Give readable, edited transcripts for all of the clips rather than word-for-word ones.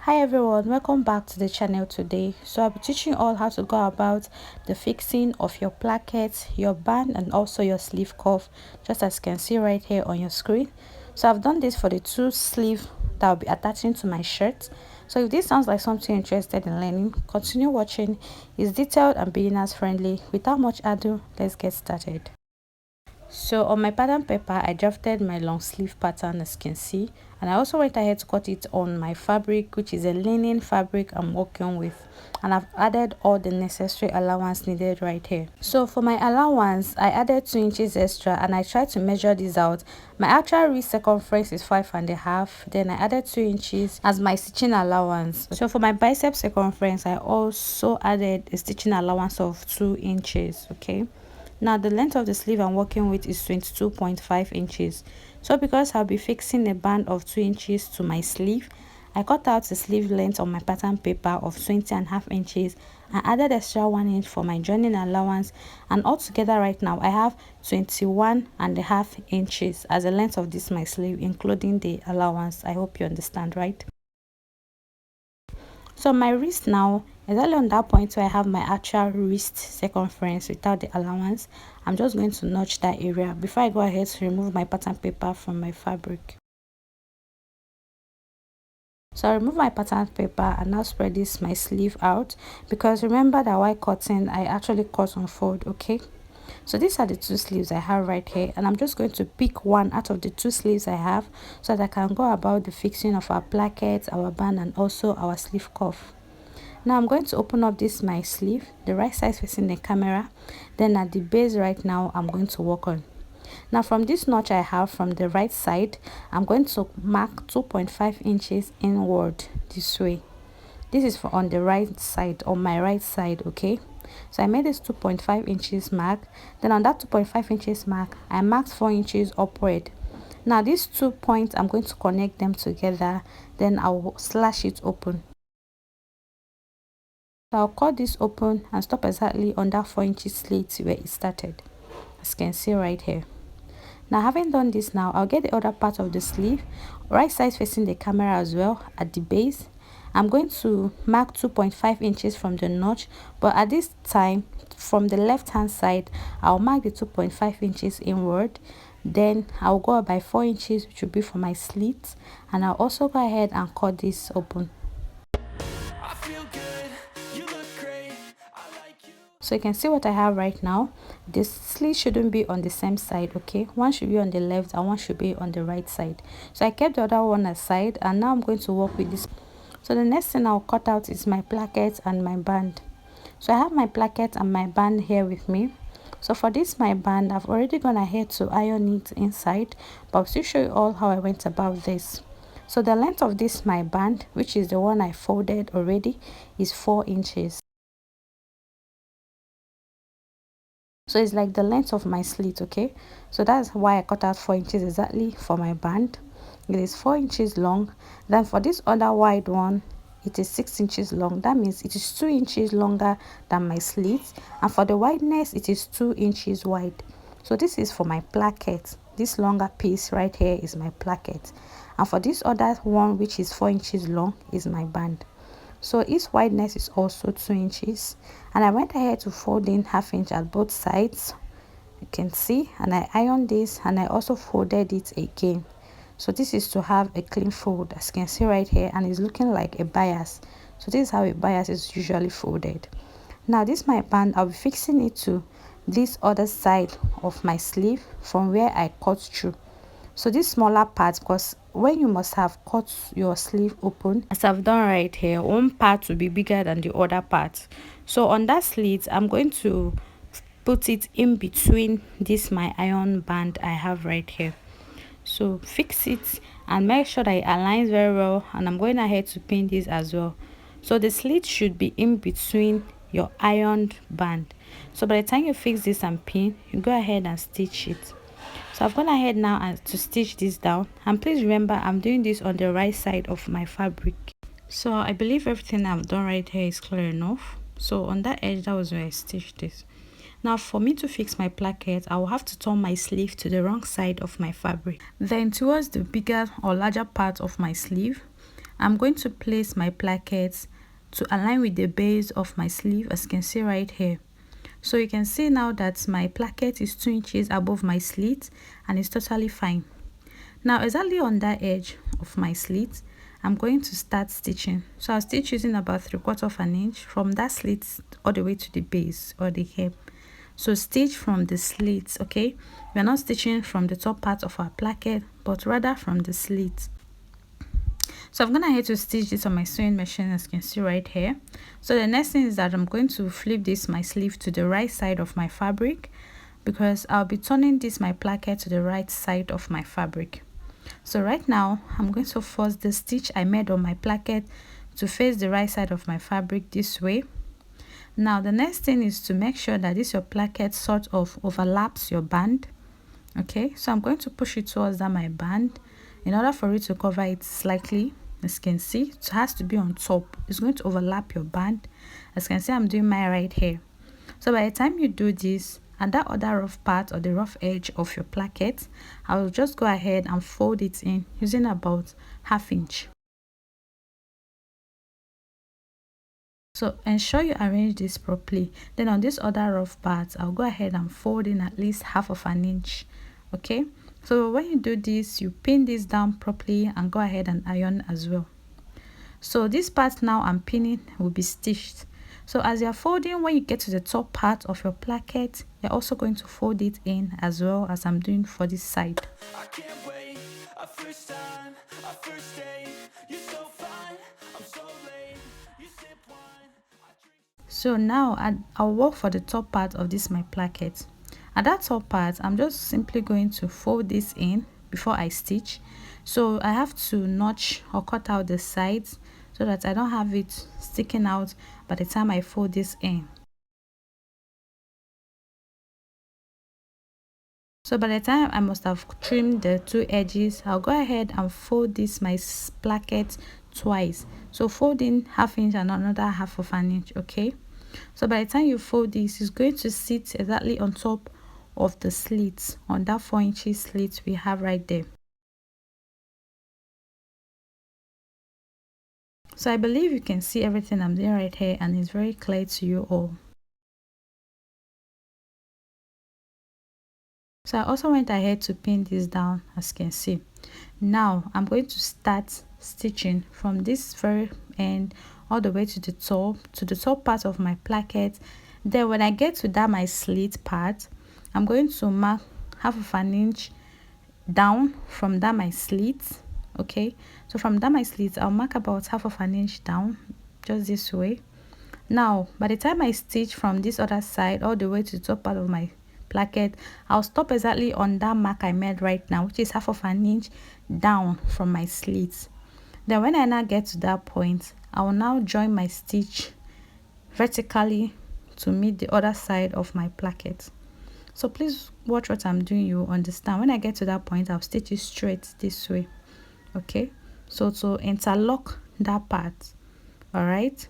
Hi everyone, welcome back to the channel today. So I'll be teaching you all how to go about the fixing of your placket, your band and also your sleeve cuff, just as you can see right here on your screen. So I've done this for the two sleeve that I'll be attaching to my shirt. So if this sounds like something you're interested in learning, continue watching. It's detailed and beginners friendly. Without much ado, let's get started. So on my pattern paper, I drafted my long sleeve pattern, as you can see, and I also went ahead to cut it on my fabric, which is a linen fabric I'm working with, and I've added all the necessary allowance needed right here. So for my allowance, I added 2 inches extra and I tried to measure this out. My actual wrist circumference is 5.5, then I added 2 inches as my stitching allowance. So for my bicep circumference, I also added a stitching allowance of 2 inches. Okay, now the length of the sleeve I'm working with is 22.5 inches. So because I'll be fixing a band of 2 inches to my sleeve, I cut out the sleeve length on my pattern paper of 20.5 inches and added extra 1 inch for my joining allowance, and altogether right now I have 21.5 inches as the length of this my sleeve, including the allowance. I hope you understand, right? So my wrist now, exactly on that point where I have my actual wrist circumference without the allowance, I'm just going to notch that area before I go ahead to remove my pattern paper from my fabric. So I remove my pattern paper and now spread this my sleeve out, because remember that while cutting I actually cut on fold. Okay, so these are the two sleeves I have right here, and I'm just going to pick one out of the two sleeves I have so that I can go about the fixing of our placket, our band and also our sleeve cuff. Now I'm going to open up this my sleeve, the right side facing the camera, then at the base right now I'm going to work on. Now from this notch I have from the right side, I'm going to mark 2.5 inches inward this way. This is for on the right side, on my right side. Okay, so I made this 2.5 inches mark. Then on that 2.5 inches mark I marked 4 inches upward. Now these 2 points I'm going to connect them together, then I'll slash it open. So I'll cut this open and stop exactly on that 4 inches slit where it started, as you can see right here. Now having done this, now I'll get the other part of the sleeve, right side facing the camera as well. At the base I'm going to mark 2.5 inches from the notch, but at this time from the left hand side I'll mark the 2.5 inches inward. Then I'll go up by 4 inches, which will be for my slit, and I'll also go ahead and cut this open. So you can see what I have right now. The sleeve shouldn't be on the same side. Okay, one should be on the left and one should be on the right side. So I kept the other one aside, and now I'm going to work with this. So the next thing I'll cut out is my placket and my band. So I have my placket and my band here with me. So for this my band, I've already gone ahead to iron it inside, but I'll still show you all how I went about this. So the length of this my band, which is the one I folded already, is 4 inches. So it's like the length of my slit. Okay, so that's why I cut out 4 inches exactly for my band. It is 4 inches long. Then for this other wide one, it is 6 inches long. That means it is 2 inches longer than my slit, and for the wideness it is 2 inches wide. So this is for my placket. This longer piece right here is my placket, and for this other one, which is 4 inches long, is my band. So its wideness is also 2 inches, and I went ahead to fold in 1/2 inch at both sides, you can see, and I ironed this and I also folded it again. So this is to have a clean fold, as you can see right here, and it's looking like a bias. So this is how a bias is usually folded. Now this my band, I'll be fixing it to this other side of my sleeve from where I cut through. So this smaller part, because when you must have cut your sleeve open, as I've done right here, one part will be bigger than the other part. So on that slit, I'm going to put it in between this my iron band I have right here. So fix it and make sure that it aligns very well, and I'm going ahead to pin this as well. So the slit should be in between your ironed band. So by the time you fix this and pin, you go ahead and stitch it. So I've gone ahead now and to stitch this down, and please remember I'm doing this on the right side of my fabric. So I believe everything I've done right here is clear enough. So on that edge, that was where I stitched this. Now for me to fix my placket, I will have to turn my sleeve to the wrong side of my fabric, then towards the bigger or larger part of my sleeve, I'm going to place my plackets to align with the base of my sleeve, as you can see right here. So you can see now that my placket is 2 inches above my slit and it's totally fine. Now exactly on that edge of my slit, I'm going to start stitching. So I'll stitch using about 3/4 of an inch from that slit all the way to the base or the hem. So stitch from the slit, okay? We're not stitching from the top part of our placket, but rather from the slit. So I'm gonna head to stitch this on my sewing machine, as you can see right here. So the next thing is that I'm going to flip this my sleeve to the right side of my fabric, because I'll be turning this my placket to the right side of my fabric. So right now I'm going to force the stitch I made on my placket to face the right side of my fabric this way. Now the next thing is to make sure that this your placket sort of overlaps your band. Okay, so I'm going to push it towards that my band in order for it to cover it slightly. As you can see, it has to be on top. It's going to overlap your band. As you can see, I'm doing my right here. So by the time you do this, and that other rough part or the rough edge of your placket, I will just go ahead and fold it in using about 1/2 inch. So ensure you arrange this properly. Then on this other rough part, I'll go ahead and fold in at least 1/2 of an inch. Okay, so when you do this, you pin this down properly and go ahead and iron as well. So this part now I'm pinning will be stitched. So as you're folding, when you get to the top part of your placket, you're also going to fold it in as well, as I'm doing for this side. I can't wait, a first time, a first date. You're so fine, I'm so late. You sip wine, I drink. So now I'll work for the top part of this my placket. At that top part, I'm just simply going to fold this in before I stitch. So I have to notch or cut out the sides so that I don't have it sticking out by the time I fold this in. So by the time I must have trimmed the 2 edges, I'll go ahead and fold this my placket twice. So fold in 1/2 inch and another 1/2 of an inch, okay? So by the time you fold this, it's going to sit exactly on top of the slits, on that 4 inches slit we have right there. So I believe you can see everything I'm doing right here and it's very clear to you all. So I also went ahead to pin this down, as you can see. Now I'm going to start stitching from this very end all the way to the top part of my placket. Then when I get to that my slit part, I'm going to mark 1/2 of an inch down from that my slit. Okay, so from that my slit, I'll mark about 1/2 of an inch down, just this way. Now by the time I stitch from this other side all the way to the top part of my placket, I'll stop exactly on that mark I made right now, which is 1/2 of an inch down from my slit. Then when I now get to that point, I will now join my stitch vertically to meet the other side of my placket. So please watch what I'm doing, you understand. When I get to that point, I'll stitch it straight this way. Okay, so to interlock that part. All right,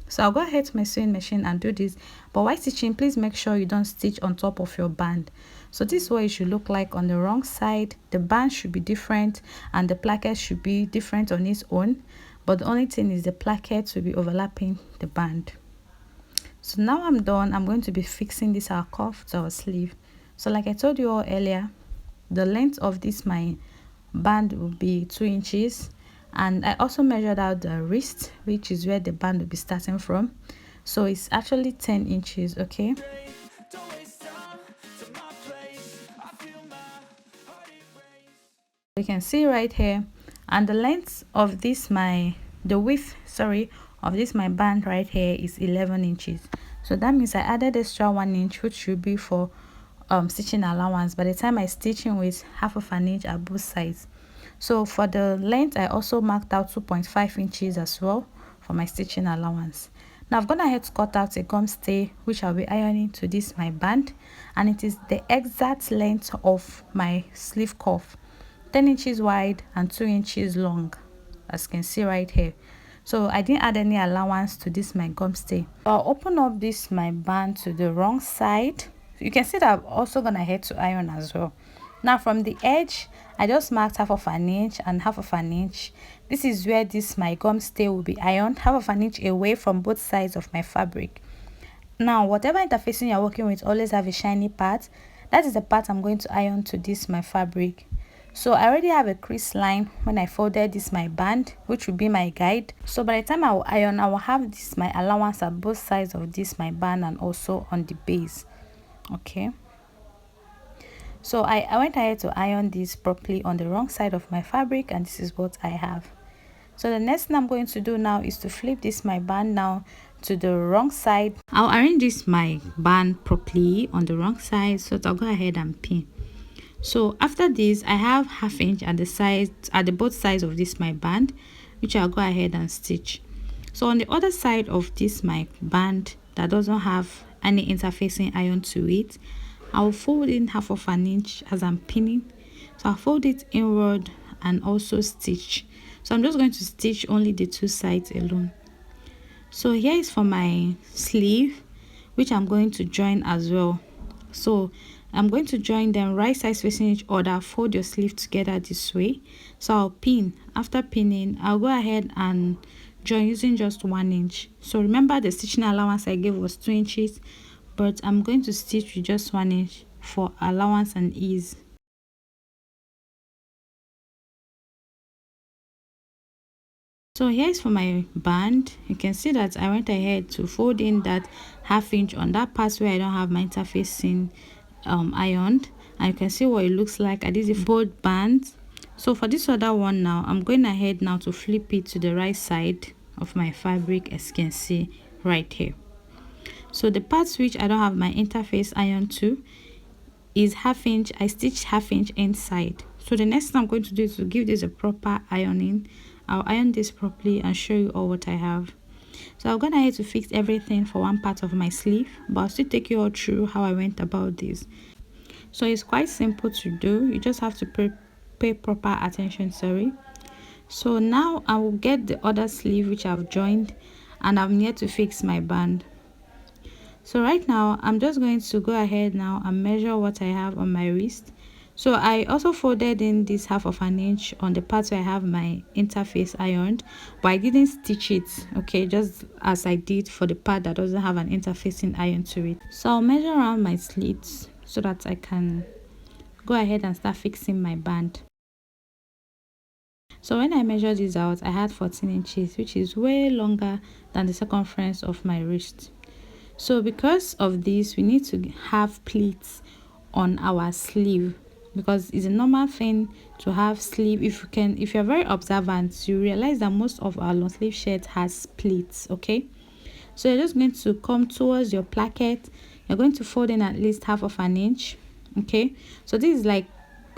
so I'll go ahead to my sewing machine and do this, but while stitching, please make sure you don't stitch on top of your band. So this is what it should look like on the wrong side. The band should be different and the placket should be different on its own, but the only thing is the placket will be overlapping the band. So now I'm done. I'm going to be fixing this our cuff to our sleeve. So like I told you all earlier, the length of this my band will be 2 inches, and I also measured out the wrist, which is where the band will be starting from. So it's actually 10 inches. Okay, you can see right here, and the length of this the width, sorry, of this my band right here is 11 inches. So that means I added extra 1 inch, which should be for stitching allowance by the time I stitching with 1/2 of an inch at both sides. So for the length, I also marked out 2.5 inches as well for my stitching allowance. Now I've gone ahead to cut out a gum stay, which I'll be ironing to this my band, and it is the exact length of my sleeve cuff, 10 inches wide and 2 inches long, as you can see right here. So I didn't add any allowance to this my gum stay. I'll open up this my band to the wrong side. You can see that I'm also gonna head to iron as well. Now from the edge, I just marked half of an inch and half of an inch. This is where this my gum stay will be ironed, half of an inch away from both sides of my fabric. Now whatever interfacing you're working with, always have a shiny part. That is the part I'm going to iron to this my fabric. So I already have a crease line when I folded this my band, which will be my guide. So by the time I will iron, I will have this my allowance at both sides of this my band and also on the base. Okay, so I went ahead to iron this properly on the wrong side of my fabric, and this is what I have. So the next thing I'm going to do now is to flip this my band now to the wrong side. I'll arrange this my band properly on the wrong side, so I'll go ahead and pin. So after this, I have half inch at the sides, at the both sides of this my band, which I'll go ahead and stitch. So on the other side of this my band that doesn't have any interfacing iron to it, I'll fold in half of an inch as I'm pinning. So I'll fold it inward and also stitch. So I'm just going to stitch only the two sides alone. So here is for my sleeve, which I'm going to join as well. So I'm going to join them right sides facing each other. Fold your sleeve together this way. So I'll pin. After pinning, I'll go ahead and join using just 1 inch. So remember the stitching allowance I gave was 2 inches, but I'm going to stitch with just 1 inch for allowance and ease. So here's for my band. You can see that I went ahead to fold in that half inch on that part where I don't have my interfacing ironed, and you can see what it looks like. I did both bands. So for this other one now, I'm going ahead now to flip it to the right side of my fabric, as you can see right here. So the parts which I don't have my interface iron to is half inch. I stitched half inch inside. So the next thing I'm going to do is to give this a proper ironing. I'll iron this properly and show you all what I have. So I'm going ahead to fix everything for one part of my sleeve, but I'll still take you all through how I went about this. So it's quite simple to do. You just have to pay proper attention. So now I will get the other sleeve which I've joined, and I'm here to fix my band. So right now I'm just going to go ahead now and measure what I have on my wrist. So I also folded in this half of an inch on the part where I have my interface ironed, but I didn't stitch it, okay, just as I did for the part that doesn't have an interfacing iron to it. So I'll measure around my slits so that I can go ahead and start fixing my band. So when I measured this out, I had 14 inches, which is way longer than the circumference of my wrist. So because of this, we need to have pleats on our sleeve, because it's a normal thing to have sleeve. If you're very observant, you realize that most of our long sleeve shirts has pleats. Okay, so you're just going to come towards your placket. You're going to fold in at least half of an inch. Okay, so this is like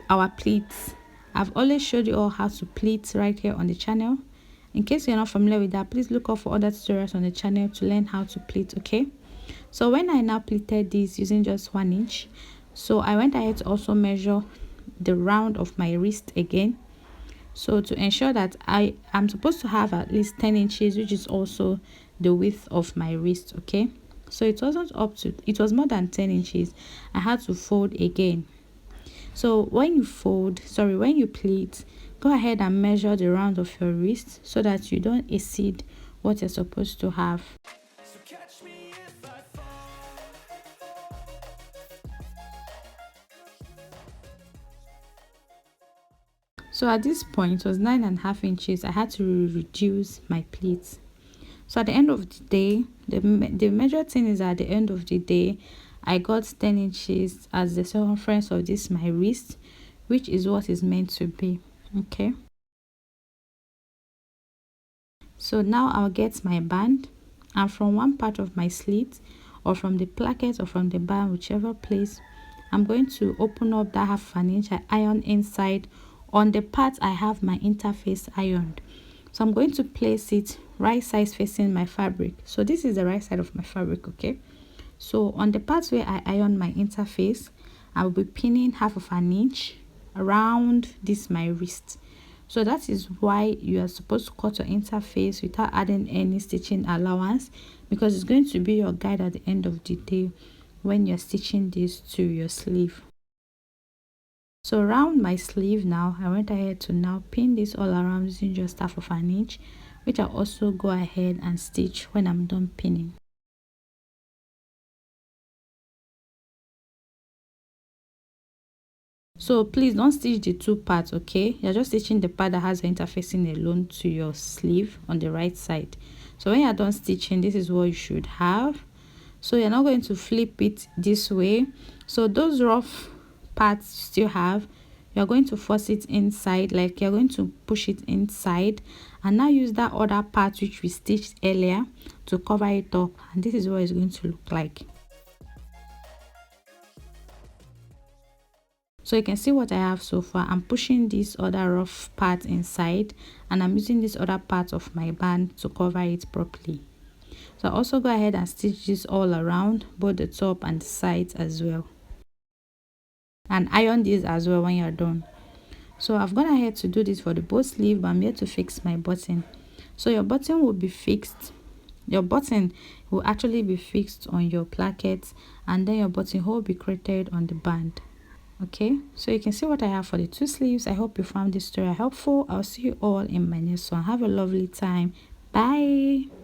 our pleats. I've always showed you all how to pleat right here on the channel. In case you're not familiar with that, please look out for other tutorials on the channel to learn how to pleat. Okay, so when I now pleated this using just 1 inch, so I went ahead to also measure the round of my wrist again, so to ensure that I am supposed to have at least 10 inches, which is also the width of my wrist. Okay, so it wasn't up to, it was more than 10 inches. I had to fold again. So when you pleat, go ahead and measure the round of your wrist so that you don't exceed what you're supposed to have. So at this point, it was 9.5 inches. I had to reduce my pleats. So at the end of the day, the major thing is at the end of the day, I got 10 inches as the circumference of this my wrist, which is what is meant to be. Okay, so now I'll get my band, and from one part of my slit, or from the placket, or from the band, whichever place, I'm going to open up that half an inch. I iron inside on the part I have my interface ironed. So I'm going to place it right sides facing my fabric. So this is the right side of my fabric. Okay, so on the part where I iron my interface, I will be pinning half of an inch around this my wrist. So that is why you are supposed to cut your interface without adding any stitching allowance, because it's going to be your guide at the end of the day when you're stitching this to your sleeve. So around my sleeve now, I went ahead to now pin this all around using just half of an inch, which I'll also go ahead and stitch when I'm done pinning. So please don't stitch the two parts, okay? You're just stitching the part that has your interfacing alone to your sleeve on the right side. So when you're done stitching, this is what you should have. So you're not going to flip it this way. So those rough parts you still have, you're going to force it inside, like you're going to push it inside, and now use that other part which we stitched earlier to cover it up, and this is what it's going to look like. So you can see what I have so far. I'm pushing this other rough part inside, and I'm using this other part of my band to cover it properly. So I also go ahead and stitch this all around, both the top and the sides as well, and iron this as well when you're done. So I've gone ahead to do this for the both sleeve, but I'm here to fix my button. So your button will be fixed, your button will actually be fixed on your placket, and then your buttonhole will be created on the band. Okay, so you can see what I have for the two sleeves. I hope you found this tutorial helpful. I'll see you all in my next one. Have a lovely time. Bye.